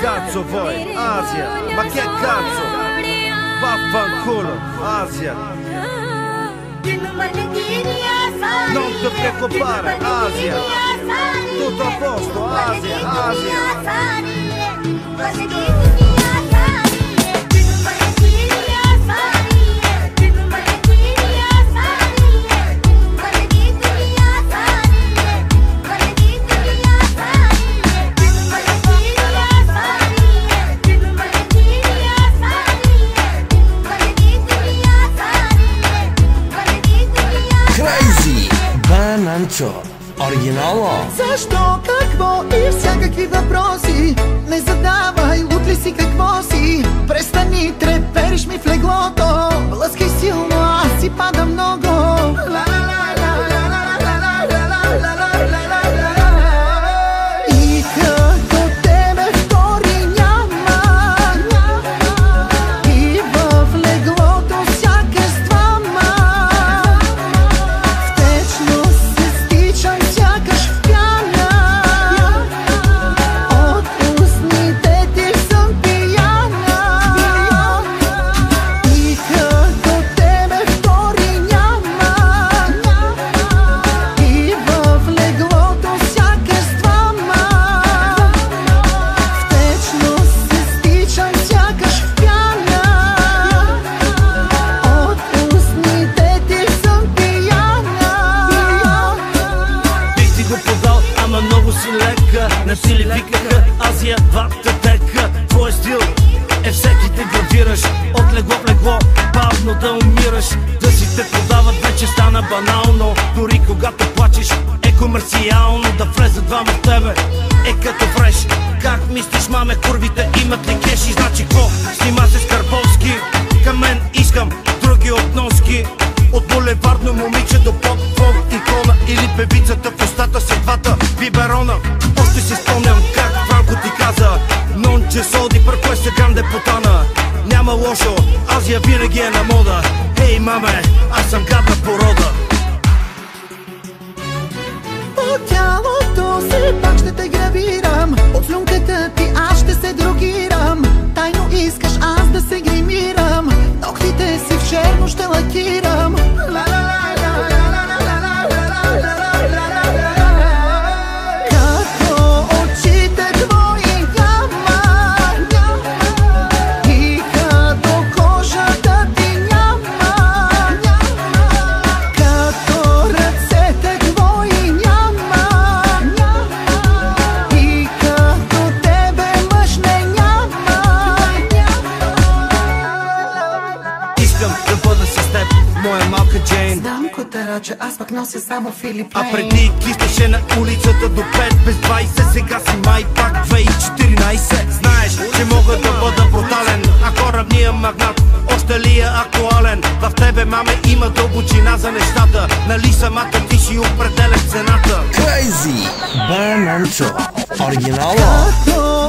Cazzo vuoi, Asia? Ma che cazzo? Vaffanculo, Asia. Non ti preoccupare, Asia. Tutto a posto, Asia, Asia. Бананчо, оригинално. Защо, какво и всякакви въпроси не задавай, луд ли си, какво си. Престани, трепериш ми в леглото. Блъскай силно, аз си пада много. И като тебе втори няма. И в леглото сякаш с двама. Втечно се стичам сякаш в пяна. От устните ти съм пияна. И като тебе втори няма. И в леглото сякаш с двама. Втечно се стичам сякаш в пяна. От устните ти съм пияна. Бих ти го подал, ама много си лека. На сили викаха, Азия, вататека. Твой стил е всеки те гравираш. От легло в легло, бавно да умираш. Да си те подават вече стана банално. Дори когато плачеш е комерциално. Да влезат двама в тебе е като фреш. Как мислиш, маме, курвите имат ли кеши? Значи какво? Снима се с Карбовски. Към мен искам други относки. От булевардно момиче до поп-фолк икона. Или певицата в устата с двата биберона. Още си спомням как Франко ти каза: non c'è soldi per questa grande putana. Няма лошо, Азия винаги е на мода. Ей, маме, аз съм гадна порода. По тялото си пак ще те гравирам. От слюнката ти аз ще се дрогирам. Тайно искаш аз да се гримирам. Ногтите си в черно ще лакирам. Като очите твои няма. И като кожата ти няма. Като ръцете твои няма. И като тебе мъж не няма. Искам да бъда с теб, моя малка Джейн. Знам котараче, аз пък нося само Филип А Лейн. преди кисташе на улицата до 5 без 20. Сега си май пак 2014. Знаеш, че мога да бъда брутален, а корабния магнат още ли е актуален? В тебе, маме, има дълбочина за нещата. Нали самата ти си определяш цената? Crazy Бананчо, оригинално. Като